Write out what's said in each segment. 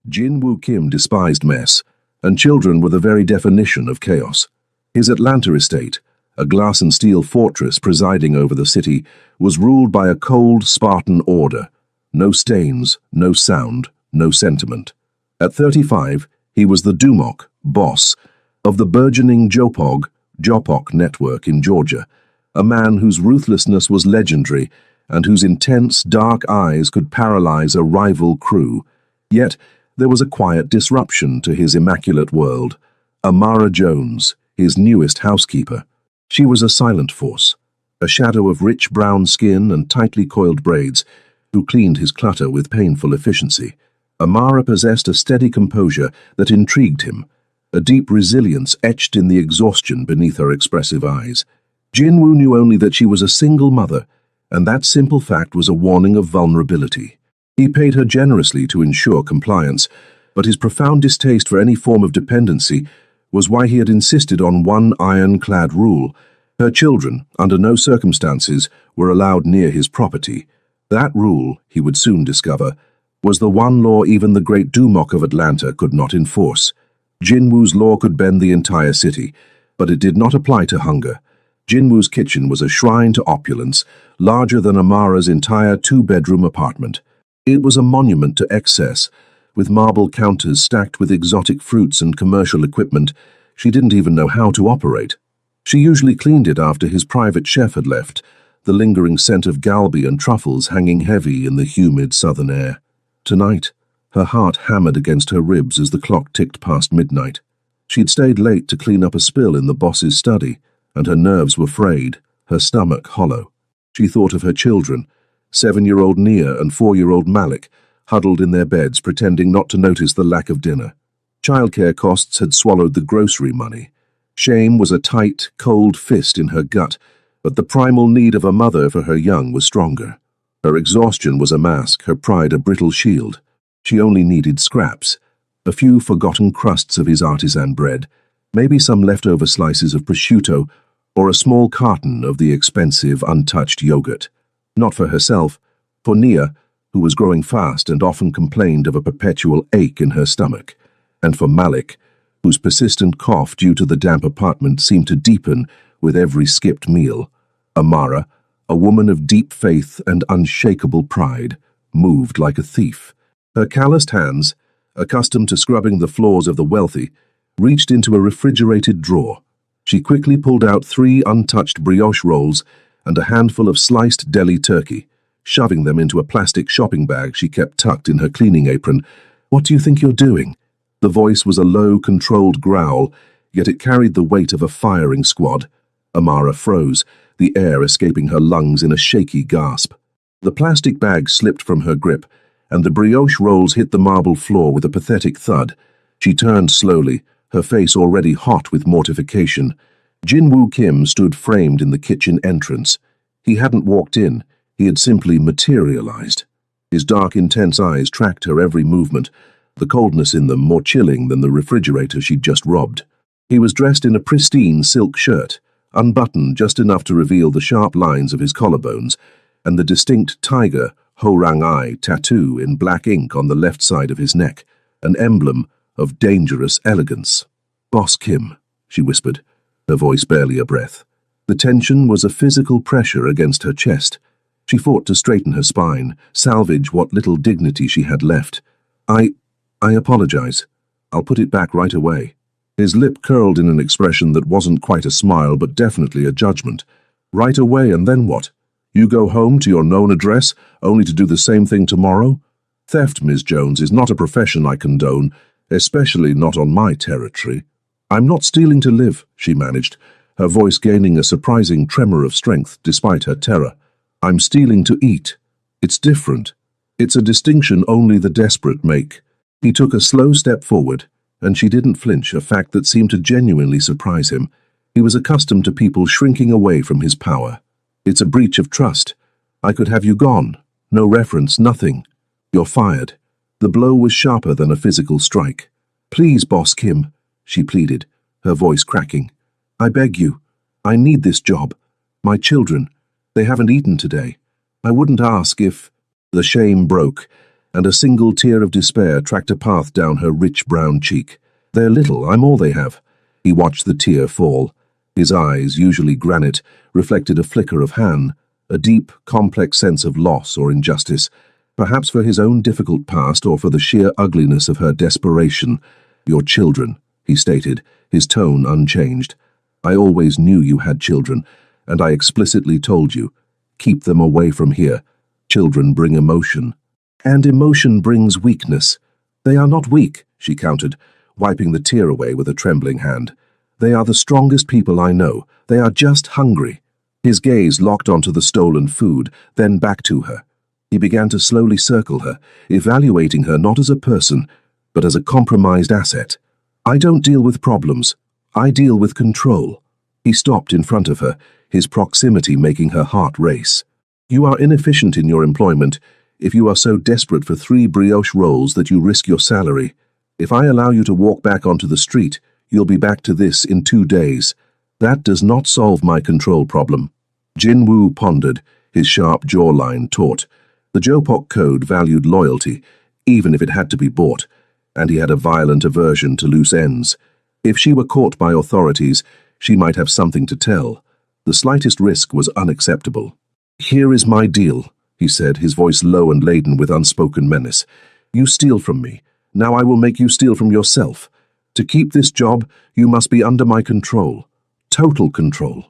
Jin Woo Kim despised mess, and children were the very definition of chaos. His Atlanta estate, a glass and steel fortress presiding over the city, was ruled by a cold, Spartan order. No stains, no sound, no sentiment. At 35, he was the Dumok, boss, of the burgeoning Jopok network in Georgia, a man whose ruthlessness was legendary and whose intense, dark eyes could paralyze a rival crew. Yet, there was a quiet disruption to his immaculate world. Amara Jones, his newest housekeeper. She was a silent force, a shadow of rich brown skin and tightly coiled braids, who cleaned his clutter with painful efficiency. Amara possessed a steady composure that intrigued him, a deep resilience etched in the exhaustion beneath her expressive eyes. Jinwoo knew only that she was a single mother, and that simple fact was a warning of vulnerability. He paid her generously to ensure compliance, but his profound distaste for any form of dependency was why he had insisted on one ironclad rule. Her children, under no circumstances, were allowed near his property. That rule, he would soon discover, was the one law even the great Dumok of Atlanta could not enforce. Jinwoo's law could bend the entire city, but it did not apply to hunger. Jinwoo's kitchen was a shrine to opulence, larger than Amara's entire two-bedroom apartment. It was a monument to excess, with marble counters stacked with exotic fruits and commercial equipment she didn't even know how to operate. She usually cleaned it after his private chef had left, the lingering scent of galbi and truffles hanging heavy in the humid southern air. Tonight, her heart hammered against her ribs as the clock ticked past midnight. She'd stayed late to clean up a spill in the boss's study, and her nerves were frayed, her stomach hollow. She thought of her children, 7-year-old Nia and 4-year-old Malik, huddled in their beds pretending not to notice the lack of dinner. Childcare costs had swallowed the grocery money. Shame was a tight, cold fist in her gut, but the primal need of a mother for her young was stronger. Her exhaustion was a mask, her pride a brittle shield. She only needed scraps, a few forgotten crusts of his artisan bread, maybe some leftover slices of prosciutto, or a small carton of the expensive, untouched yogurt. Not for herself, for Nia, who was growing fast and often complained of a perpetual ache in her stomach, and for Malik, whose persistent cough due to the damp apartment seemed to deepen with every skipped meal. Amara, a woman of deep faith and unshakable pride, moved like a thief. Her calloused hands, accustomed to scrubbing the floors of the wealthy, reached into a refrigerated drawer. She quickly pulled out 3 untouched brioche rolls and a handful of sliced deli turkey, shoving them into a plastic shopping bag she kept tucked in her cleaning apron. "What do you think you're doing?" The voice was a low, controlled growl, yet it carried the weight of a firing squad. Amara froze, the air escaping her lungs in a shaky gasp. The plastic bag slipped from her grip, and the brioche rolls hit the marble floor with a pathetic thud. She turned slowly, her face already hot with mortification. Jinwoo Kim stood framed in the kitchen entrance. He hadn't walked in, he had simply materialized. His dark, intense eyes tracked her every movement, the coldness in them more chilling than the refrigerator she'd just robbed. He was dressed in a pristine silk shirt, unbuttoned just enough to reveal the sharp lines of his collarbones, and the distinct tiger, Ho-Rang-I tattoo in black ink on the left side of his neck, an emblem of dangerous elegance. "Boss Kim," she whispered, her voice barely a breath. The tension was a physical pressure against her chest. She fought to straighten her spine, salvage what little dignity she had left. I apologize. I'll put it back right away." His lip curled in an expression that wasn't quite a smile but definitely a judgment. "Right away, and then what? You go home to your known address, only to do the same thing tomorrow? Theft, Ms. Jones, is not a profession I condone, especially not on my territory." "I'm not stealing to live," she managed, her voice gaining a surprising tremor of strength despite her terror. "I'm stealing to eat. It's different. It's a distinction only the desperate make." He took a slow step forward, and she didn't flinch, a fact that seemed to genuinely surprise him. He was accustomed to people shrinking away from his power. "It's a breach of trust. I could have you gone. No reference, nothing. You're fired." The blow was sharper than a physical strike. "Please, Boss Kim," she pleaded, her voice cracking. "I beg you. I need this job. My children, they haven't eaten today. I wouldn't ask if—" The shame broke, and a single tear of despair tracked a path down her rich brown cheek. "They're little, I'm all they have." He watched the tear fall. His eyes, usually granite, reflected a flicker of Han, a deep, complex sense of loss or injustice, perhaps for his own difficult past or for the sheer ugliness of her desperation. "Your children," he stated, his tone unchanged. "I always knew you had children, and I explicitly told you, keep them away from here. Children bring emotion. And emotion brings weakness." "They are not weak," she countered, wiping the tear away with a trembling hand. "They are the strongest people I know. They are just hungry." His gaze locked onto the stolen food, then back to her. He began to slowly circle her, evaluating her not as a person, but as a compromised asset. "I don't deal with problems. I deal with control." He stopped in front of her, his proximity making her heart race. "You are inefficient in your employment if you are so desperate for 3 brioche rolls that you risk your salary. If I allow you to walk back onto the street, you'll be back to this in 2 days. That does not solve my control problem." Jin Woo pondered, his sharp jawline taut. The Jopok code valued loyalty, even if it had to be bought, and he had a violent aversion to loose ends. If she were caught by authorities, she might have something to tell. The slightest risk was unacceptable. "Here is my deal," he said, his voice low and laden with unspoken menace. "You steal from me. Now I will make you steal from yourself. To keep this job, you must be under my control. Total control."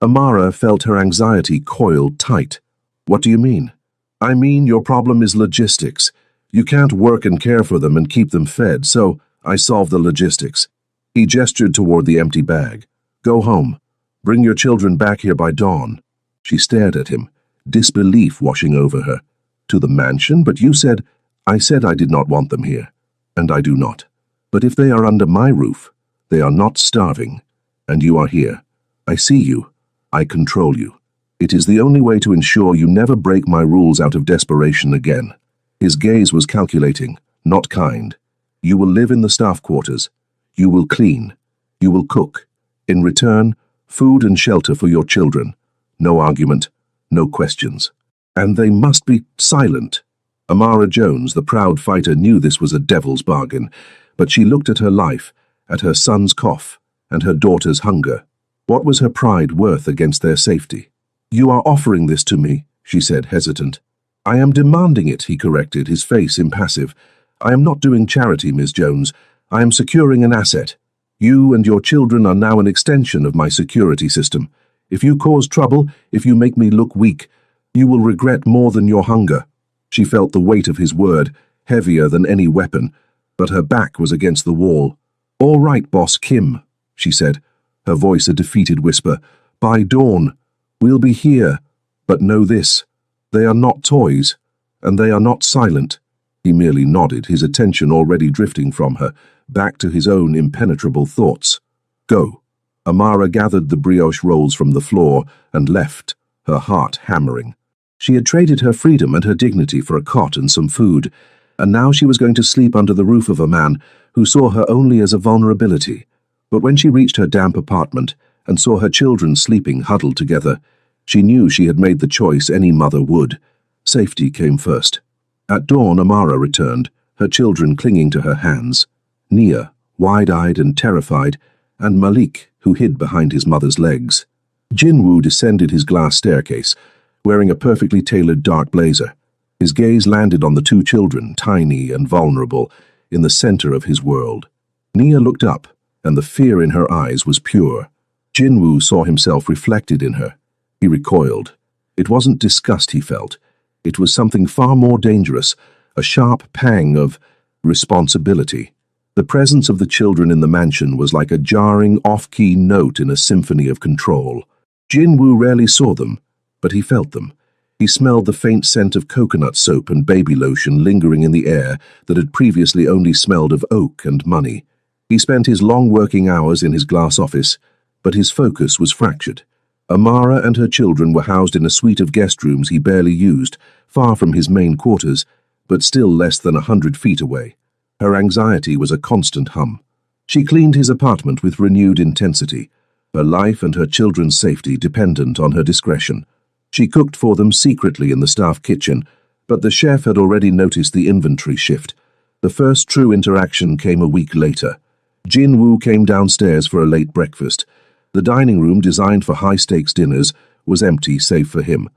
Amara felt her anxiety coiled tight. "What do you mean?" "I mean your problem is logistics. You can't work and care for them and keep them fed, so I solve the logistics." He gestured toward the empty bag. "Go home. Bring your children back here by dawn." She stared at him, disbelief washing over her. "To the mansion? But you said—" "I said I did not want them here, and I do not. But if they are under my roof, they are not starving, and you are here. I see you. I control you. It is the only way to ensure you never break my rules out of desperation again." His gaze was calculating, not kind. "You will live in the staff quarters. You will clean. You will cook. In return, food and shelter for your children. No argument, no questions. And they must be silent." Amara Jones, the proud fighter, knew this was a devil's bargain, but she looked at her life, at her son's cough, and her daughter's hunger. What was her pride worth against their safety? "You are offering this to me," she said, hesitant. "I am demanding it," he corrected, his face impassive. "I am not doing charity, Ms. Jones. I am securing an asset. You and your children are now an extension of my security system. If you cause trouble, if you make me look weak, you will regret more than your hunger." She felt the weight of his word, heavier than any weapon, but her back was against the wall. "All right, Boss Kim," she said, her voice a defeated whisper. "By dawn, we'll be here. But know this, they are not toys, and they are not silent." He merely nodded, his attention already drifting from her, back to his own impenetrable thoughts. "Go." Amara gathered the brioche rolls from the floor and left, her heart hammering. She had traded her freedom and her dignity for a cot and some food, and now she was going to sleep under the roof of a man who saw her only as a vulnerability. But when she reached her damp apartment and saw her children sleeping huddled together, she knew she had made the choice any mother would. Safety came first. At dawn, Amara returned, her children clinging to her hands. Nia, wide-eyed and terrified, and Malik, who hid behind his mother's legs. Jinwoo descended his glass staircase, wearing a perfectly tailored dark blazer. His gaze landed on the 2 children, tiny and vulnerable, in the center of his world. Nia looked up, and the fear in her eyes was pure. Jinwoo saw himself reflected in her. He recoiled. It wasn't disgust he felt. It was something far more dangerous, a sharp pang of responsibility. The presence of the children in the mansion was like a jarring, off-key note in a symphony of control. Jinwoo rarely saw them, but he felt them. He smelled the faint scent of coconut soap and baby lotion lingering in the air that had previously only smelled of oak and money. He spent his long working hours in his glass office, but his focus was fractured. Amara and her children were housed in a suite of guest rooms he barely used, far from his main quarters, but still less than 100 feet away. Her anxiety was a constant hum. She cleaned his apartment with renewed intensity, her life and her children's safety dependent on her discretion. She cooked for them secretly in the staff kitchen, But the chef had already noticed the inventory shift. The first true interaction came a week later. Jin-woo came downstairs for a late breakfast. The dining room, designed for high-stakes dinners, was empty save for him.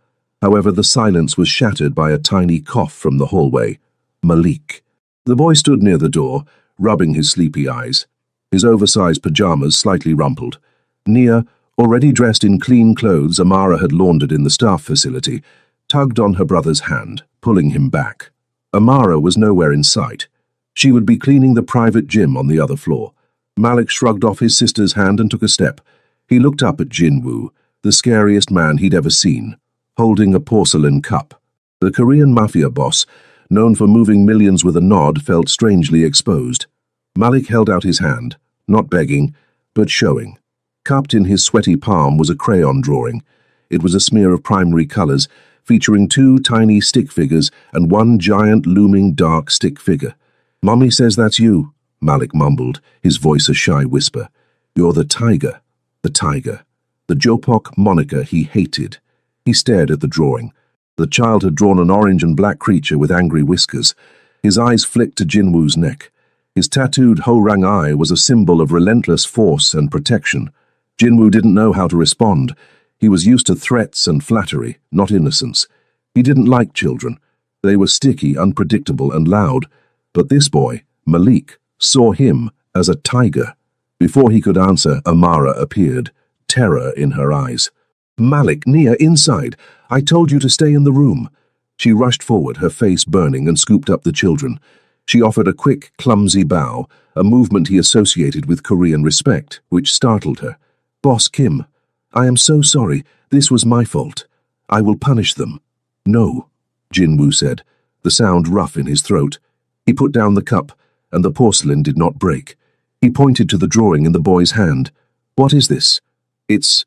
However, the silence was shattered by a tiny cough from the hallway. Malik. The boy stood near the door, rubbing his sleepy eyes. His oversized pajamas slightly rumpled. Nia, already dressed in clean clothes Amara had laundered in the staff facility, tugged on her brother's hand, pulling him back. Amara was nowhere in sight. She would be cleaning the private gym on the other floor. Malik shrugged off his sister's hand and took a step. He looked up at Jin-woo, the scariest man he'd ever seen, holding a porcelain cup. The Korean Mafia boss, known for moving millions with a nod, felt strangely exposed. Malik held out his hand, not begging, but showing. Cupped in his sweaty palm was a crayon drawing. It was a smear of primary colors, featuring 2 tiny stick figures and 1 giant looming dark stick figure. "Mommy says that's you," Malik mumbled, his voice a shy whisper. "You're the tiger." The tiger. The Jopok moniker he hated. He stared at the drawing. The child had drawn an orange and black creature with angry whiskers. His eyes flicked to Jin-woo's neck. His tattooed Ho-Rang eye was a symbol of relentless force and protection. Jin-woo didn't know how to respond. He was used to threats and flattery, not innocence. He didn't like children. They were sticky, unpredictable, and loud. But this boy, Malik, saw him as a tiger. Before he could answer, Amara appeared, terror in her eyes. "Malik, Nia, inside. I told you to stay in the room." She rushed forward, her face burning, and scooped up the children. She offered a quick, clumsy bow, a movement he associated with Korean respect, which startled her. "Boss Kim, I am so sorry. This was my fault. I will punish them." "No," Jin-woo said, the sound rough in his throat. He put down the cup, and the porcelain did not break. He pointed to the drawing in the boy's hand. "What is this?" "It's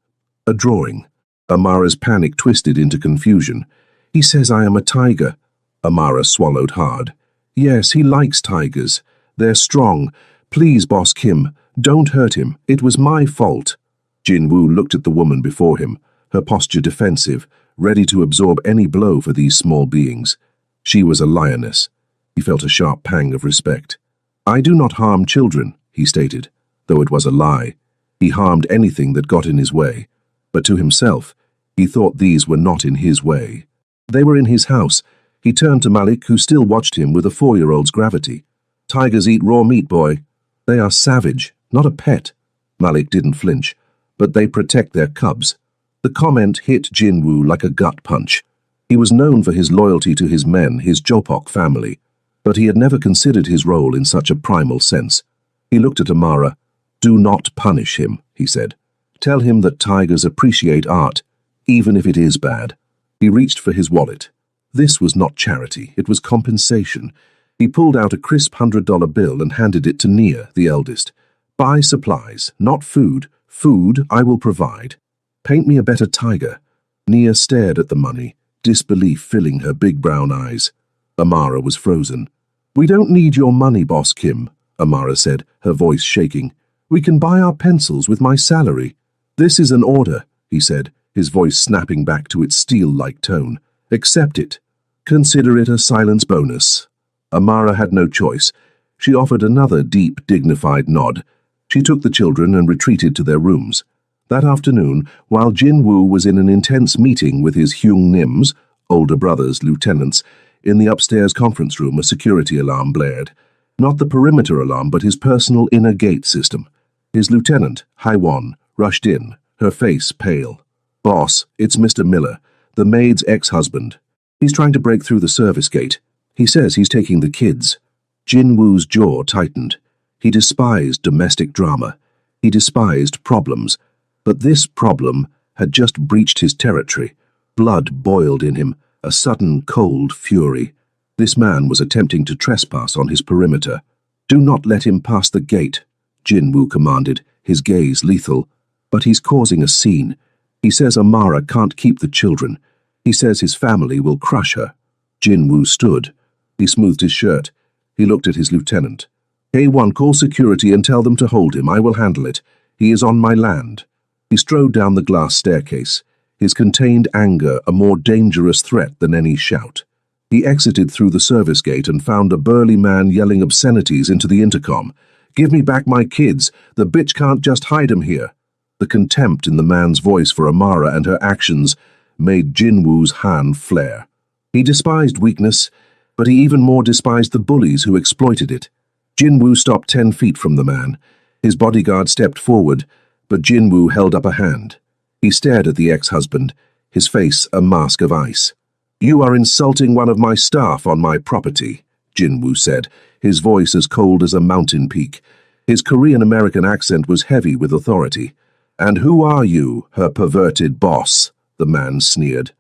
a drawing." Amara's panic twisted into confusion. "He says I am a tiger." Amara swallowed hard. "Yes, he likes tigers. They're strong. Please, Boss Kim, don't hurt him. It was my fault." Jin-woo looked at the woman before him, her posture defensive, ready to absorb any blow for these small beings. She was a lioness. He felt a sharp pang of respect. "I do not harm children," he stated, though it was a lie. He harmed anything that got in his way. But to himself, he thought these were not in his way. They were in his house. He turned to Malik, who still watched him with a 4-year-old's gravity. "Tigers eat raw meat, boy. They are savage, not a pet." Malik didn't flinch, but they protect their cubs. The comment hit Jin-woo like a gut punch. He was known for his loyalty to his men, his Jopok family, but he had never considered his role in such a primal sense. He looked at Amara. "Do not punish him," he said. "Tell him that tigers appreciate art, even if it is bad." He reached for his wallet. This was not charity, it was compensation. He pulled out a crisp $100 bill and handed it to Nia, the eldest. "Buy supplies, not food. Food I will provide. Paint me a better tiger." Nia stared at the money, disbelief filling her big brown eyes. Amara was frozen. "We don't need your money, Boss Kim," Amara said, her voice shaking. "We can buy our pencils with my salary." "This is an order," he said, his voice snapping back to its steel-like tone. "Accept it. Consider it a silence bonus." Amara had no choice. She offered another deep, dignified nod. She took the children and retreated to their rooms. That afternoon, while Jin-woo was in an intense meeting with his Hyung-nims, older brothers, lieutenants, in the upstairs conference room, a security alarm blared. Not the perimeter alarm, but his personal inner gate system. His lieutenant, Haiwon, rushed in, her face pale. "Boss, it's Mr. Miller, the maid's ex-husband. He's trying to break through the service gate. He says he's taking the kids." Jin-woo's jaw tightened. He despised domestic drama. He despised problems. But this problem had just breached his territory. Blood boiled in him, a sudden cold fury. This man was attempting to trespass on his perimeter. "Do not let him pass the gate," Jin-woo commanded, his gaze lethal. "But he's causing a scene. He says Amara can't keep the children. He says his family will crush her." Jin-woo stood. He smoothed his shirt. He looked at his lieutenant. "K1, call security and tell them to hold him. I will handle it. He is on my land." He strode down the glass staircase, his contained anger a more dangerous threat than any shout. He exited through the service gate and found a burly man yelling obscenities into the intercom. "Give me back my kids. The bitch can't just hide 'em here." The contempt in the man's voice for Amara and her actions made Jinwoo's hand flare. He despised weakness, but he even more despised the bullies who exploited it. Jinwoo stopped 10 feet from the man. His bodyguard stepped forward, but Jinwoo held up a hand. He stared at the ex-husband, his face a mask of ice. "You are insulting one of my staff on my property," Jinwoo said, his voice as cold as a mountain peak. His Korean-American accent was heavy with authority. "And who are you, her perverted boss?" the man sneered.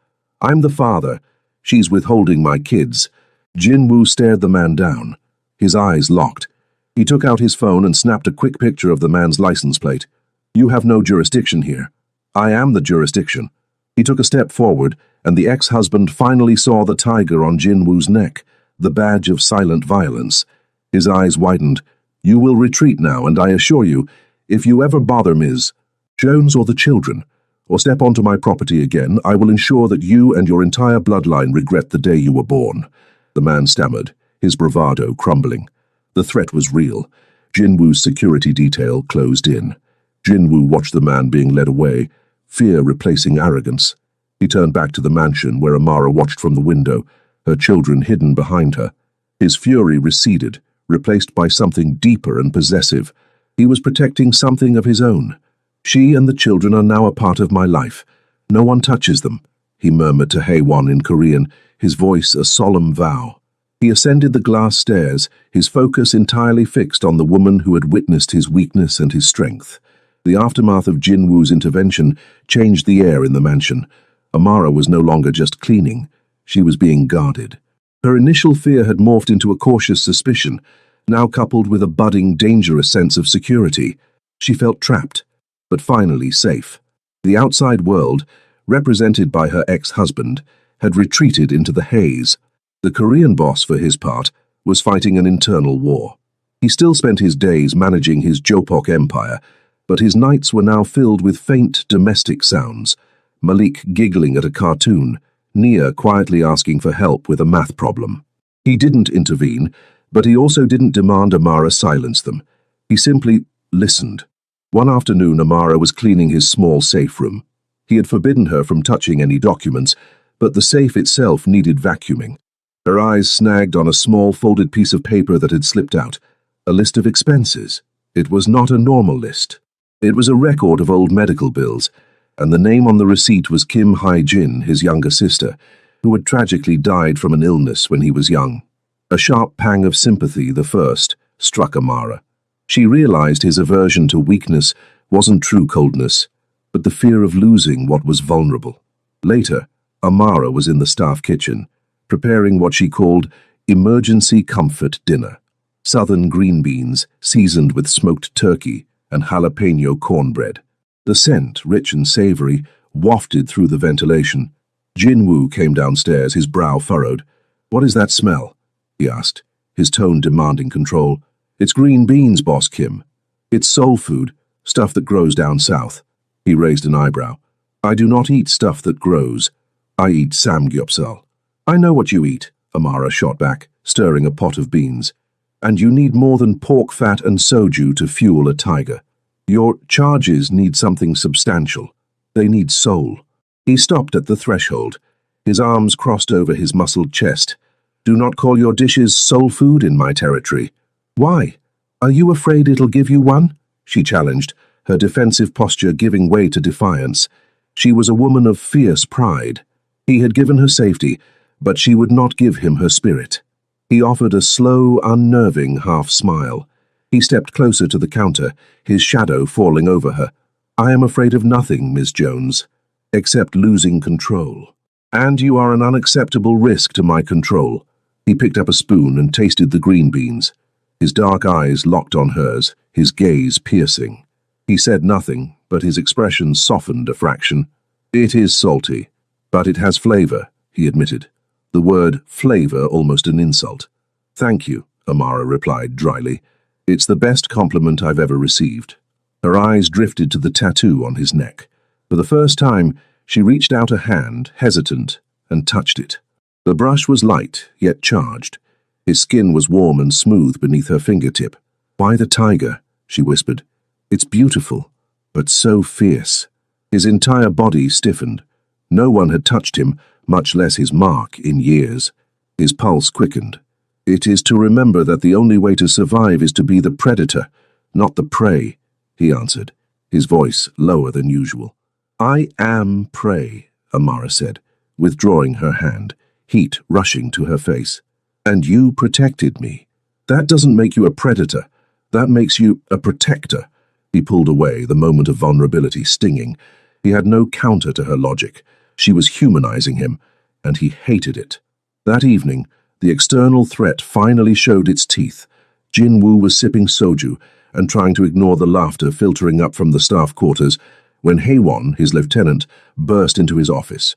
"I'm the father. She's withholding my kids." Jinwoo stared the man down. His eyes locked. He took out his phone and snapped a quick picture of the man's license plate. "You have no jurisdiction here." "I am the jurisdiction." He took a step forward, and the ex-husband finally saw the tiger on Jinwoo's neck, the badge of silent violence. His eyes widened. "You will retreat now, and I assure you, if you ever bother Ms. Jones or the children, or step onto my property again, I will ensure that you and your entire bloodline regret the day you were born." The man stammered, his bravado crumbling. The threat was real. Jinwoo's security detail closed in. Jinwoo watched the man being led away, fear replacing arrogance. He turned back to the mansion where Amara watched from the window, her children hidden behind her. His fury receded, replaced by something deeper and possessive. He was protecting something of his own. "She and the children are now a part of my life. No one touches them," he murmured to Haewon in Korean, his voice a solemn vow. He ascended the glass stairs, his focus entirely fixed on the woman who had witnessed his weakness and his strength. The aftermath of Jinwoo's intervention changed the air in the mansion. Amara was no longer just cleaning. She was being guarded. Her initial fear had morphed into a cautious suspicion, now coupled with a budding, dangerous sense of security. She felt trapped, but finally safe. The outside world, represented by her ex-husband, had retreated into the haze. The Korean boss, for his part, was fighting an internal war. He still spent his days managing his Jopok empire, but his nights were now filled with faint domestic sounds. Malik giggling at a cartoon, Nia quietly asking for help with a math problem. He didn't intervene, but he also didn't demand Amara silence them. He simply listened. One afternoon, Amara was cleaning his small safe room. He had forbidden her from touching any documents, but the safe itself needed vacuuming. Her eyes snagged on a small folded piece of paper that had slipped out, a list of expenses. It was not a normal list. It was a record of old medical bills, and the name on the receipt was Kim Hae-jin, his younger sister, who had tragically died from an illness when he was young. A sharp pang of sympathy, the first, struck Amara. She realized his aversion to weakness wasn't true coldness, but the fear of losing what was vulnerable. Later, Amara was in the staff kitchen, preparing what she called emergency comfort dinner. Southern green beans, seasoned with smoked turkey, and jalapeno cornbread. The scent, rich and savory, wafted through the ventilation. Jinwoo came downstairs, his brow furrowed. "What is that smell?" he asked, his tone demanding control. "It's green beans, Boss Kim. It's soul food, stuff that grows down south." He raised an eyebrow. "I do not eat stuff that grows. I eat samgyeopsal." "I know what you eat," Amara shot back, stirring a pot of beans. "And you need more than pork fat and soju to fuel a tiger. Your charges need something substantial. They need soul." He stopped at the threshold, his arms crossed over his muscled chest. "Do not call your dishes soul food in my territory." "Why? Are you afraid it'll give you one?" she challenged, her defensive posture giving way to defiance. She was a woman of fierce pride. He had given her safety, but she would not give him her spirit. He offered a slow, unnerving half-smile. He stepped closer to the counter, his shadow falling over her. "I am afraid of nothing, Miss Jones, except losing control. And you are an unacceptable risk to my control." He picked up a spoon and tasted the green beans. His dark eyes locked on hers, his gaze piercing. He said nothing, but his expression softened a fraction. "It is salty, but it has flavor," he admitted. The word flavor almost an insult. "Thank you," Amara replied dryly. "It's the best compliment I've ever received." Her eyes drifted to the tattoo on his neck. For the first time, she reached out a hand, hesitant, and touched it. The brush was light, yet charged. His skin was warm and smooth beneath her fingertip. "Why the tiger?" she whispered. "It's beautiful, but so fierce." His entire body stiffened. No one had touched him, much less his mark, in years. His pulse quickened. "It is to remember that the only way to survive is to be the predator, not the prey," he answered, his voice lower than usual. "I am prey," Amara said, withdrawing her hand, heat rushing to her face. "And you protected me. That doesn't make you a predator. That makes you a protector." He pulled away, the moment of vulnerability stinging. He had no counter to her logic. She was humanizing him, and he hated it. That evening, the external threat finally showed its teeth. Jin-woo was sipping soju and trying to ignore the laughter filtering up from the staff quarters when Haewon, his lieutenant, burst into his office.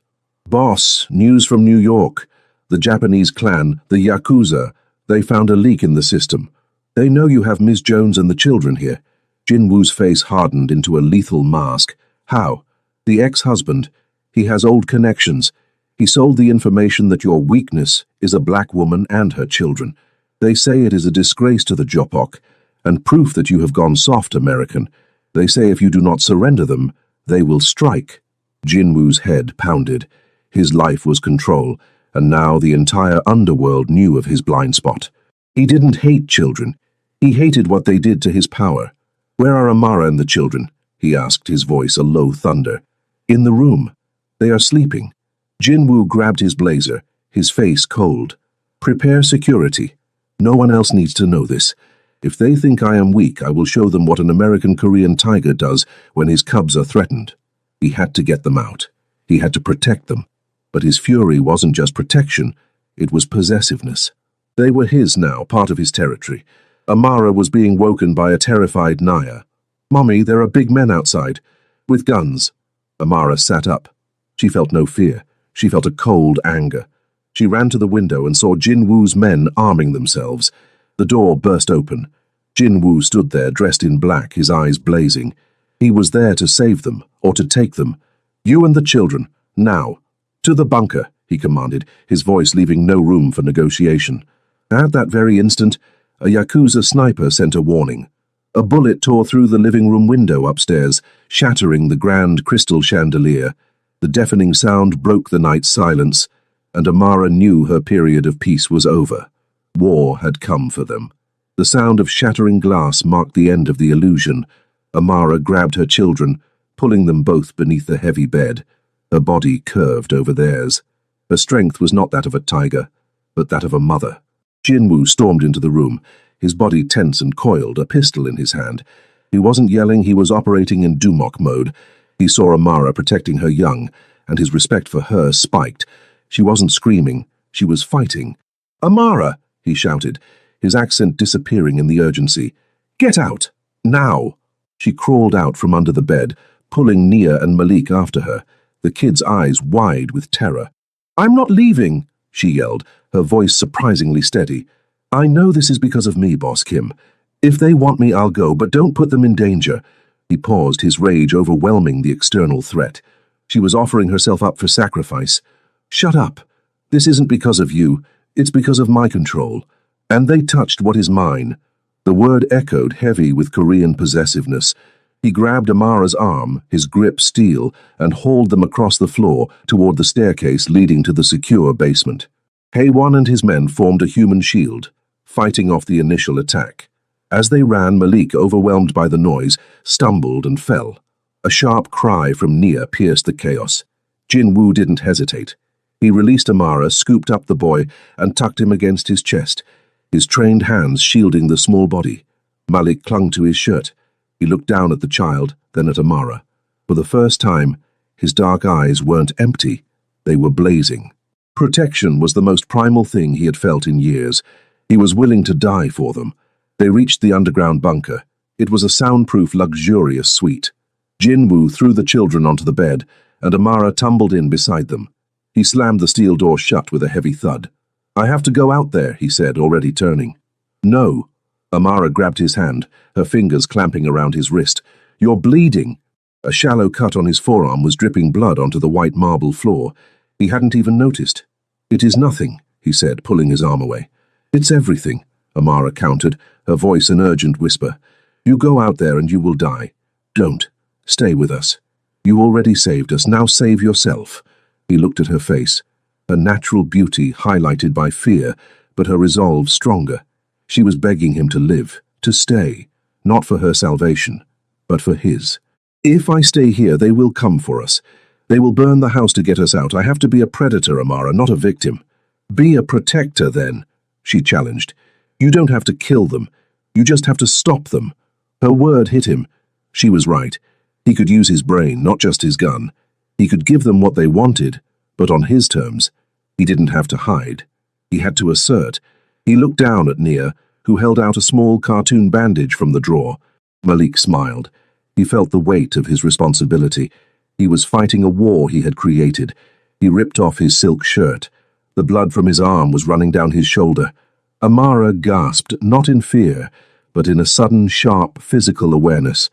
"Boss, news from New York. The Japanese clan, the Yakuza, they found a leak in the system. They know you have Ms. Jones and the children here." Jin-woo's face hardened into a lethal mask. "How?" "The ex-husband. He has old connections. He sold the information that your weakness is a black woman and her children. They say it is a disgrace to the Jopok, and proof that you have gone soft, American. They say if you do not surrender them, they will strike." Jin-woo's head pounded. His life was control, and now the entire underworld knew of his blind spot. He didn't hate children. He hated what they did to his power. "Where are Amara and the children?" he asked, his voice a low thunder. "In the room. They are sleeping." Jin-woo grabbed his blazer, his face cold. "Prepare security. No one else needs to know this. If they think I am weak, I will show them what an American Korean tiger does when his cubs are threatened." He had to get them out. He had to protect them. But his fury wasn't just protection, it was possessiveness. They were his now, part of his territory. Amara was being woken by a terrified Naya. "Mommy, there are big men outside, with guns." Amara sat up. She felt no fear. She felt a cold anger. She ran to the window and saw Jin-woo's men arming themselves. The door burst open. Jin-woo stood there, dressed in black, his eyes blazing. He was there to save them, or to take them. "You and the children, now. To the bunker," he commanded, his voice leaving no room for negotiation. At that very instant, a Yakuza sniper sent a warning. A bullet tore through the living room window upstairs, shattering the grand crystal chandelier. The deafening sound broke the night's silence, and Amara knew her period of peace was over. War had come for them. The sound of shattering glass marked the end of the illusion. Amara grabbed her children, pulling them both beneath the heavy bed. Her body curved over theirs. Her strength was not that of a tiger, but that of a mother. Jin-woo stormed into the room, his body tense and coiled, a pistol in his hand. He wasn't yelling, he was operating in Dumok mode. He saw Amara protecting her young, and his respect for her spiked. She wasn't screaming, she was fighting. "Amara!" he shouted, his accent disappearing in the urgency. "Get out! Now!" She crawled out from under the bed, pulling Nia and Malik after her, the kids' eyes wide with terror. "I'm not leaving!" she yelled, her voice surprisingly steady. "I know this is because of me, Boss Kim. If they want me, I'll go, but don't put them in danger." He paused, his rage overwhelming the external threat. She was offering herself up for sacrifice. "Shut up. This isn't because of you. It's because of my control. And they touched what is mine." The word echoed, heavy with Korean possessiveness. He grabbed Amara's arm, his grip steel, and hauled them across the floor toward the staircase leading to the secure basement. Haewon and his men formed a human shield, fighting off the initial attack. As they ran, Malik, overwhelmed by the noise, stumbled and fell. A sharp cry from Nia pierced the chaos. Jin-woo didn't hesitate. He released Amara, scooped up the boy, and tucked him against his chest, his trained hands shielding the small body. Malik clung to his shirt. He looked down at the child, then at Amara. For the first time, his dark eyes weren't empty. They were blazing. Protection was the most primal thing he had felt in years. He was willing to die for them. They reached the underground bunker. It was a soundproof, luxurious suite. Jin-woo threw the children onto the bed, and Amara tumbled in beside them. He slammed the steel door shut with a heavy thud. "I have to go out there," he said, already turning. "No." Amara grabbed his hand, her fingers clamping around his wrist. "You're bleeding." A shallow cut on his forearm was dripping blood onto the white marble floor. He hadn't even noticed. It is nothing, he said, pulling his arm away. It's everything, Amara countered, her voice an urgent whisper. You go out there and you will die. Don't. Stay with us. You already saved us, now save yourself. He looked at her face, her natural beauty highlighted by fear, but her resolve stronger. She was begging him to live, to stay, not for her salvation, but for his. If I stay here, they will come for us. They will burn the house to get us out. I have to be a predator, Amara, not a victim. Be a protector, then, she challenged. You don't have to kill them. You just have to stop them. Her word hit him. She was right. He could use his brain, not just his gun. He could give them what they wanted, but on his terms. He didn't have to hide. He had to assert. He looked down at Nia, who held out a small cartoon bandage from the drawer. Malik smiled. He felt the weight of his responsibility. He was fighting a war he had created. He ripped off his silk shirt. The blood from his arm was running down his shoulder. Amara gasped, not in fear, but in a sudden, sharp, physical awareness.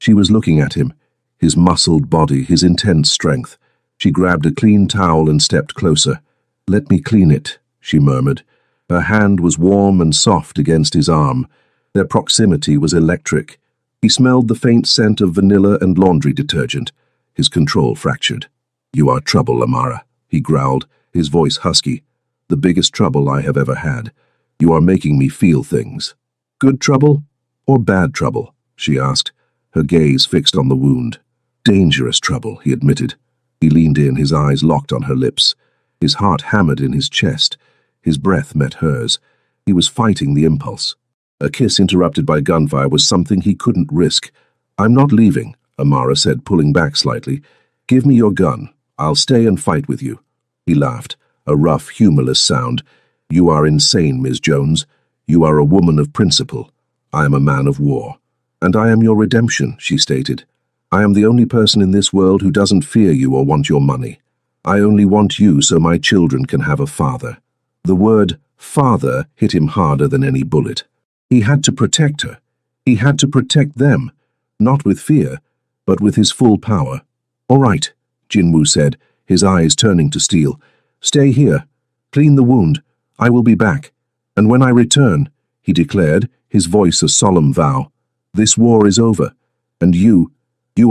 She was looking at him, his muscled body, his intense strength. She grabbed a clean towel and stepped closer. Let me clean it, she murmured. Her hand was warm and soft against his arm. Their proximity was electric. He smelled the faint scent of vanilla and laundry detergent. His control fractured. You are trouble, Amara, he growled, his voice husky. The biggest trouble I have ever had. You are making me feel things. Good trouble or bad trouble? She asked, her gaze fixed on the wound. Dangerous trouble, he admitted. He leaned in, his eyes locked on her lips. His heart hammered in his chest. His breath met hers. He was fighting the impulse. A kiss interrupted by gunfire was something he couldn't risk. I'm not leaving, Amara said, pulling back slightly. Give me your gun. I'll stay and fight with you. He laughed, a rough, humorless sound. You are insane, Ms. Jones. You are a woman of principle. I am a man of war. And I am your redemption, she stated. I am the only person in this world who doesn't fear you or want your money. I only want you so my children can have a father. The word father hit him harder than any bullet. He had to protect her. He had to protect them, not with fear, but with his full power. All right, Jinwoo said, his eyes turning to steel. Stay here. Clean the wound. I will be back. And when I return, he declared, his voice a solemn vow, this war is over, and you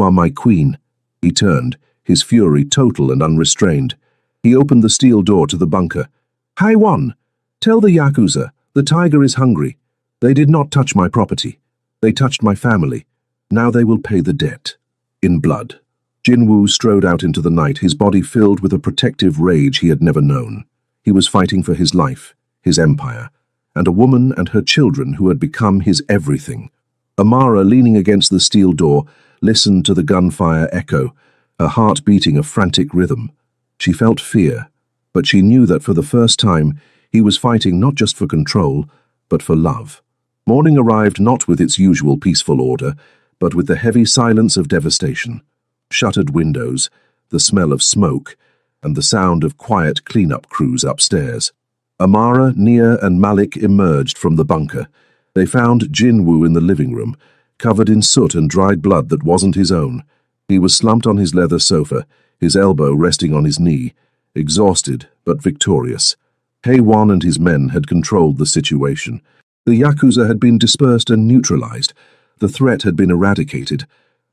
are my queen. He turned, his fury total and unrestrained. He opened the steel door to the bunker. Haiwan, tell the Yakuza, the tiger is hungry. They did not touch my property. They touched my family. Now they will pay the debt. In blood. Jinwoo strode out into the night, his body filled with a protective rage he had never known. He was fighting for his life, his empire, and a woman and her children who had become his everything. Amara, leaning against the steel door, listened to the gunfire echo, her heart beating a frantic rhythm. She felt fear, but she knew that for the first time he was fighting not just for control, but for love. Morning arrived not with its usual peaceful order, but with the heavy silence of devastation. Shuttered windows, the smell of smoke, and the sound of quiet cleanup crews upstairs. Amara, Nia, and Malik emerged from the bunker. They found Jinwoo in the living room, covered in soot and dried blood that wasn't his own. He was slumped on his leather sofa, his elbow resting on his knee, exhausted but victorious. Haewon and his men had controlled the situation. The Yakuza had been dispersed and neutralized. The threat had been eradicated.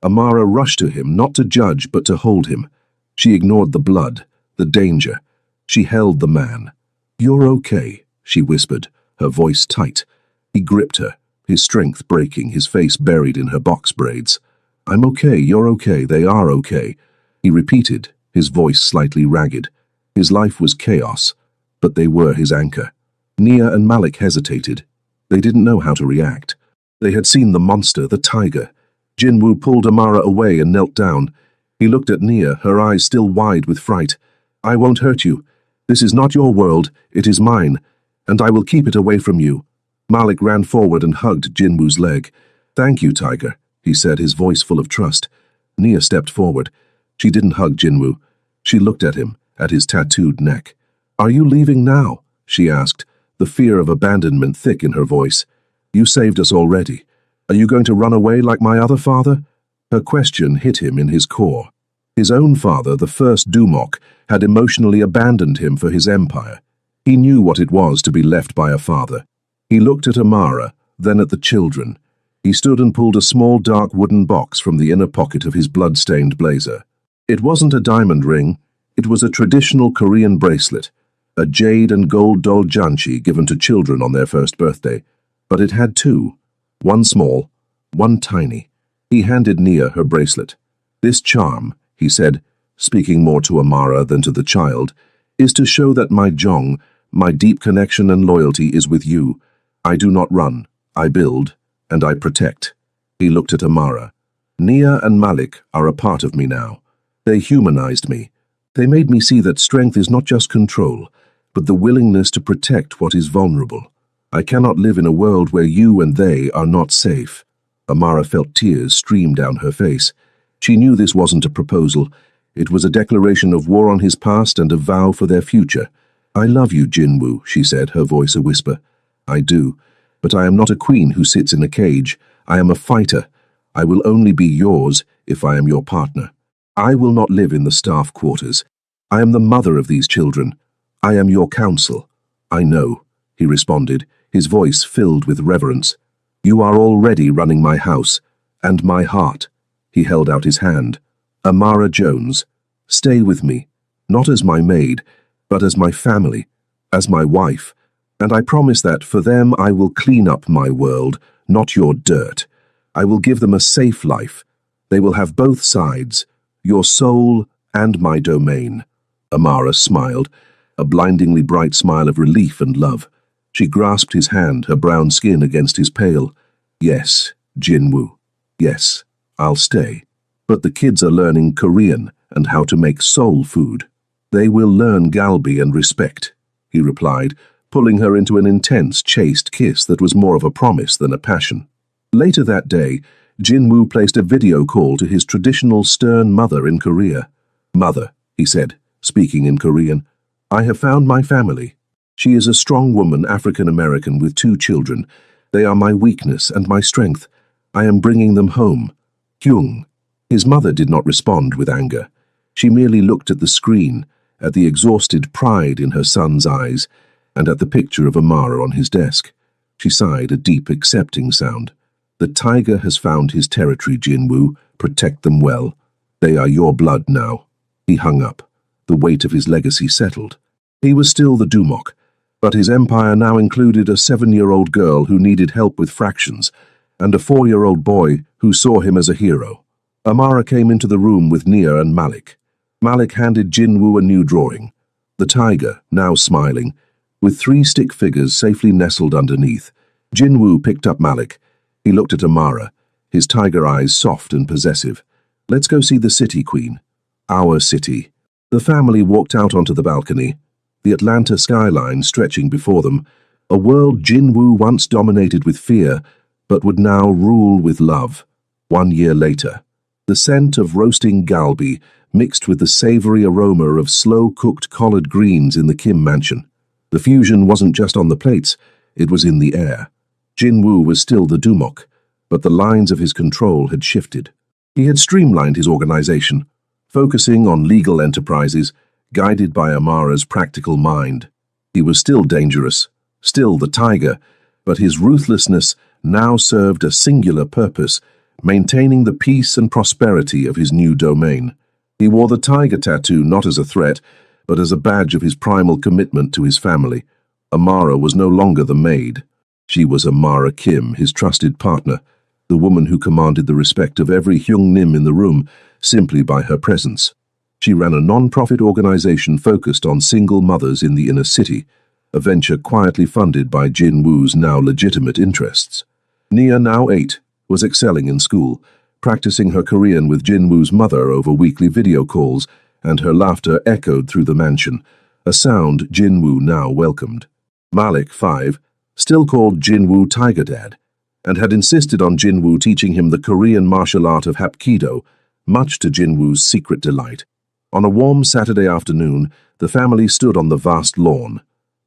Amara rushed to him, not to judge, but to hold him. She ignored the blood, the danger. She held the man. You're okay, she whispered, her voice tight. He gripped her, his strength breaking, his face buried in her box braids. I'm okay, you're okay, they are okay, he repeated, his voice slightly ragged. His life was chaos, but they were his anchor. Nia and Malik hesitated. They didn't know how to react. They had seen the monster, the tiger. Jinwoo pulled Amara away and knelt down. He looked at Nia, her eyes still wide with fright. I won't hurt you. This is not your world, it is mine, and I will keep it away from you. Malik ran forward and hugged Jinwoo's leg. Thank you, Tiger, he said, his voice full of trust. Nia stepped forward. She didn't hug Jinwoo. She looked at him, at his tattooed neck. Are you leaving now? She asked, the fear of abandonment thick in her voice. You saved us already. Are you going to run away like my other father? Her question hit him in his core. His own father, the first Dumok, had emotionally abandoned him for his empire. He knew what it was to be left by a father. He looked at Amara, then at the children. He stood and pulled a small dark wooden box from the inner pocket of his blood-stained blazer. It wasn't a diamond ring, it was a traditional Korean bracelet, a jade and gold doljanchi given to children on their first birthday. But it had two, one small, one tiny. He handed Nia her bracelet. "This charm," he said, speaking more to Amara than to the child, "is to show that my Jong, my deep connection and loyalty is with you. I do not run, I build, and I protect." He looked at Amara. "Nia and Malik are a part of me now. They humanized me. They made me see that strength is not just control, but the willingness to protect what is vulnerable. I cannot live in a world where you and they are not safe." Amara felt tears stream down her face. She knew this wasn't a proposal. It was a declaration of war on his past and a vow for their future. "I love you, Jinwoo," she said, her voice a whisper. "I do, but I am not a queen who sits in a cage. I am a fighter. I will only be yours if I am your partner. I will not live in the staff quarters. I am the mother of these children. I am your counsel." "I know," he responded, his voice filled with reverence. "You are already running my house, and my heart." He held out his hand. "Amara Jones, stay with me, not as my maid, but as my family, as my wife, and I promise that for them I will clean up my world, not your dirt. I will give them a safe life. They will have both sides, your soul and my domain." Amara smiled, a blindingly bright smile of relief and love. She grasped his hand, her brown skin against his pale. "Yes, Jinwoo. Yes, I'll stay. But the kids are learning Korean and how to make soul food. They will learn galbi and respect," he replied, pulling her into an intense, chaste kiss that was more of a promise than a passion. Later that day, Jinwoo placed a video call to his traditional stern mother in Korea. "Mother," he said, speaking in Korean, "I have found my family. She is a strong woman, African-American, with 2 children. They are my weakness and my strength. I am bringing them home. Hyung." His mother did not respond with anger. She merely looked at the screen, at the exhausted pride in her son's eyes, and at the picture of Amara on his desk. She sighed a deep, accepting sound. "The tiger has found his territory, Jinwoo. Protect them well. They are your blood now." He hung up. The weight of his legacy settled. He was still the Dumok, but his empire now included a 7-year-old girl who needed help with fractions, and a 4-year-old boy who saw him as a hero. Amara came into the room with Nia and Malik. Malik handed Jinwoo a new drawing. The tiger, now smiling, with 3 stick figures safely nestled underneath. Jinwoo picked up Malik. He looked at Amara, his tiger eyes soft and possessive. "Let's go see the city, Queen." "Our city." The family walked out onto the balcony, the Atlanta skyline stretching before them, a world Jinwoo once dominated with fear, but would now rule with love. 1 year later, the scent of roasting galbi mixed with the savory aroma of slow-cooked collard greens in the Kim mansion. The fusion wasn't just on the plates, it was in the air. Jinwoo was still the Dumok, but the lines of his control had shifted. He had streamlined his organization, focusing on legal enterprises, guided by Amara's practical mind. He was still dangerous, still the tiger, but his ruthlessness now served a singular purpose, maintaining the peace and prosperity of his new domain. He wore the tiger tattoo not as a threat, but as a badge of his primal commitment to his family. Amara was no longer the maid. She was Amara Kim, his trusted partner, the woman who commanded the respect of every Hyung-nim in the room simply by her presence. She ran a non-profit organization focused on single mothers in the inner city, a venture quietly funded by Jinwoo's now legitimate interests. Nia, now 8, was excelling in school, practicing her Korean with Jinwoo's mother over weekly video calls, and her laughter echoed through the mansion, a sound Jinwoo now welcomed. Malik, 5, still called Jinwoo Tiger Dad, and had insisted on Jinwoo teaching him the Korean martial art of Hapkido, much to Jinwoo's secret delight. On a warm Saturday afternoon, the family stood on the vast lawn.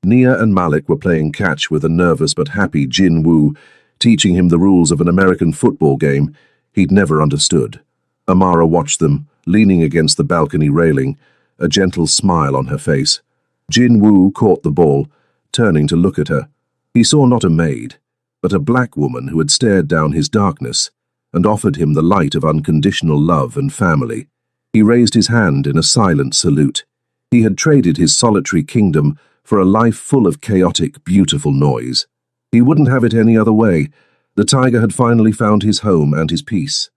Nia and Malik were playing catch with a nervous but happy Jinwoo, teaching him the rules of an American football game he'd never understood. Amara watched them, leaning against the balcony railing, a gentle smile on her face. Jin Woo caught the ball, turning to look at her. He saw not a maid, but a black woman who had stared down his darkness and offered him the light of unconditional love and family. He raised his hand in a silent salute. He had traded his solitary kingdom for a life full of chaotic, beautiful noise. He wouldn't have it any other way. The tiger had finally found his home and his peace.